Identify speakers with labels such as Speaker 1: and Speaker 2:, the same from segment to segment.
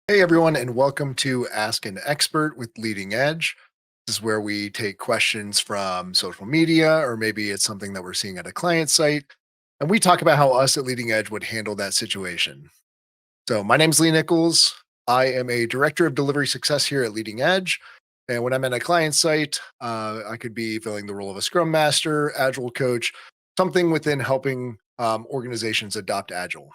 Speaker 1: Hey everyone, and welcome to Ask an Expert with Leading Edge. This is where we take questions from social media, or maybe it's something that we're seeing at a client site, and we talk about how us at Leading Edge would handle that situation. So, my name's Lee Nichols. I am a director of delivery success here at Leading Edge. And when I'm at a client site, I could be filling the role of a Scrum Master, Agile coach, something within helping organizations adopt Agile.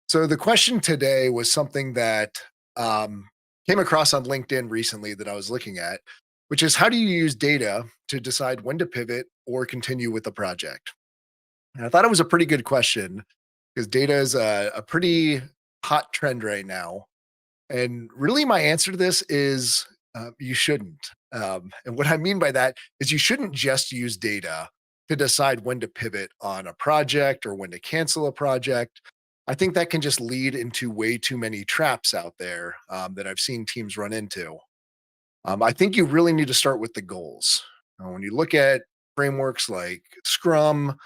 Speaker 1: So the question today was something that came across on LinkedIn recently that I was looking at, which is how do you use data to decide when to pivot or continue with the project? And I thought it was a pretty good question because data is a pretty hot trend right now. And really, my answer to this is you shouldn't. And what I mean by that is you shouldn't just use data to decide when to pivot on a project or when to cancel a project. I think that can just lead into way too many traps out there that I've seen teams run into. I think you really need to start with the goals. When you look at frameworks like Scrum,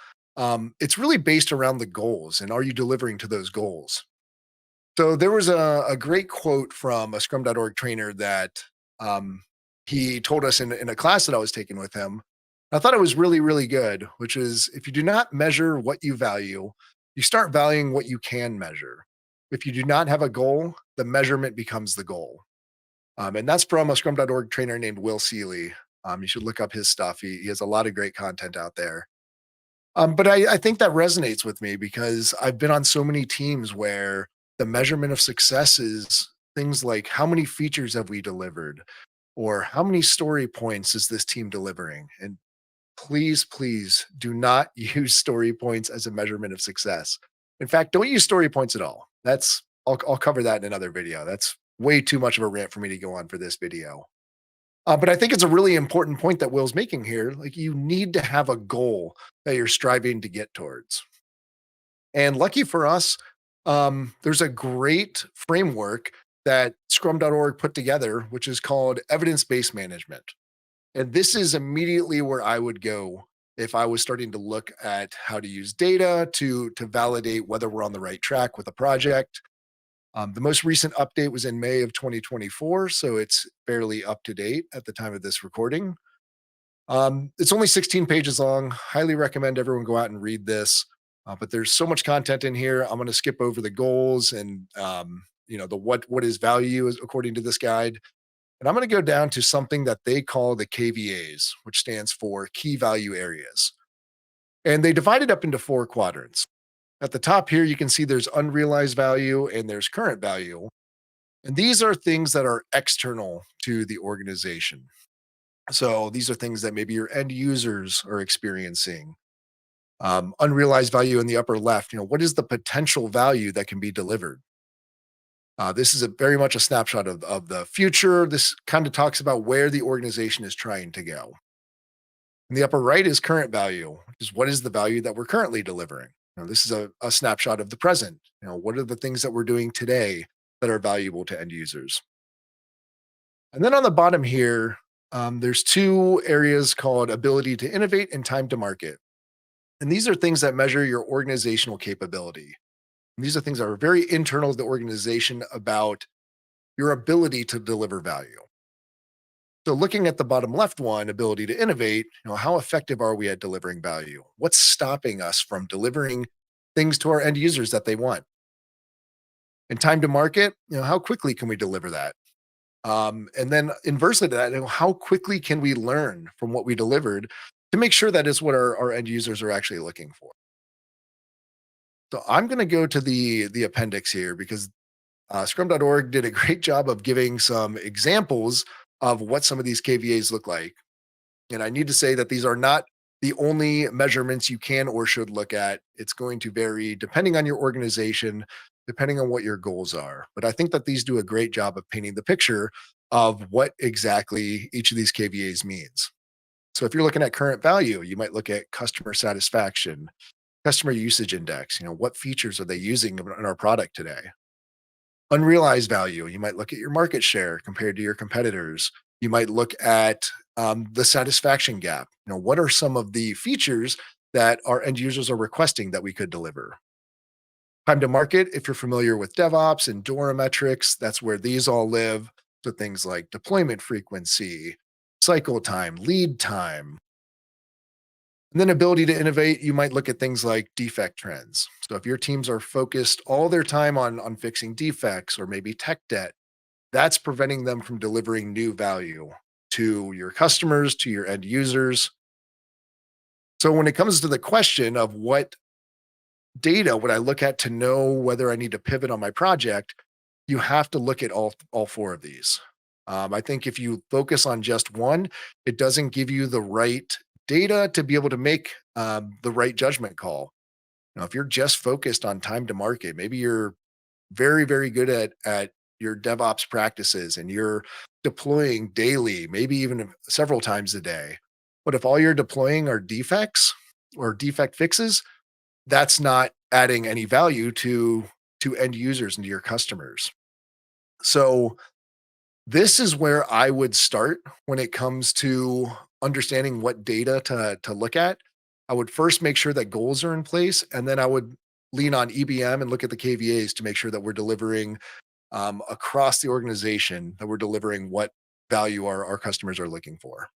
Speaker 1: it's really based around the goals and are you delivering to those goals? So there was a great quote from a scrum.org trainer that um, he told us in a class that I was taking with him. I thought it was really, really good, which is if you do not measure what you value, you start valuing what you can measure. If you do not have a goal, the measurement becomes the goal. And that's from a scrum.org trainer named Will Seeley. You should look up his stuff. He has a lot of great content out there. But I think that resonates with me because I've been on so many teams where the measurement of success is things like how many features have we delivered or how many story points is this team delivering? And please, please do not use story points as a measurement of success. In fact, don't use story points at all. I'll cover that in another video. That's way too much of a rant for me to go on for this video. But I think it's a really important point that Will's making here. Like, you need to have a goal that you're striving to get towards. And lucky for us, there's a great framework that scrum.org put together, which is called evidence based management. And this is immediately where I would go if I was starting to look at how to use data to validate whether we're on the right track with a project. The most recent update was in May of 2024, so it's fairly up to date at the time of this recording. It's only 16 pages long. Highly recommend everyone go out and read this. But there's so much content in here. I'm going to skip over the goals and the what is value is according to this guide. And I'm going to go down to something that they call the KVAs, which stands for key value areas. And they divide it up into four quadrants. At the top here, you can see there's unrealized value and there's current value. And these are things that are external to the organization. So these are things that maybe your end users are experiencing. Unrealized value in the upper left, what is the potential value that can be delivered? This is a very much a snapshot of the future. This kind of talks about where the organization is trying to go. In the upper right is current value, which is what is the value that we're currently delivering. This is a snapshot of the present. What are the things that we're doing today that are valuable to end users? And then on the bottom here, there's two areas called ability to innovate and time to market. And these are things that measure your organizational capability. And these are things that are very internal to the organization about your ability to deliver value. So looking at the bottom left one, ability to innovate, how effective are we at delivering value? What's stopping us from delivering things to our end users that they want? And time to market, how quickly can we deliver that? And then inversely to that, how quickly can we learn from what we delivered to make sure that is what our end users are actually looking for? So I'm going to go to the appendix here because Scrum.org did a great job of giving some examples of what some of these KVAs look like. And I need to say that these are not the only measurements you can or should look at. It's going to vary depending on your organization, depending on what your goals are. But I think that these do a great job of painting the picture of what exactly each of these KVAs means. So if you're looking at current value, you might look at customer satisfaction, customer usage index, what features are they using in our product today? Unrealized value, you might look at your market share compared to your competitors. You might look at the satisfaction gap. What are some of the features that our end users are requesting that we could deliver? Time to market, if you're familiar with DevOps and Dora metrics, that's where these all live. So things like deployment frequency, cycle time, lead time, and then ability to innovate, you might look at things like defect trends. So if your teams are focused all their time on fixing defects or maybe tech debt, that's preventing them from delivering new value to your customers, to your end users. So when it comes to the question of what data would I look at to know whether I need to pivot on my project, you have to look at all four of these. I think if you focus on just one, it doesn't give you the right data to be able to make the right judgment call. Now, if you're just focused on time to market, maybe you're very good at your DevOps practices and you're deploying daily, maybe even several times a day. But if all you're deploying are defects or defect fixes, that's not adding any value to end users and to your customers. So this is where I would start when it comes to understanding what data to look at. I would first make sure that goals are in place, and then I would lean on EBM and look at the KVAs to make sure that we're delivering across the organization, that we're delivering what value our customers are looking for.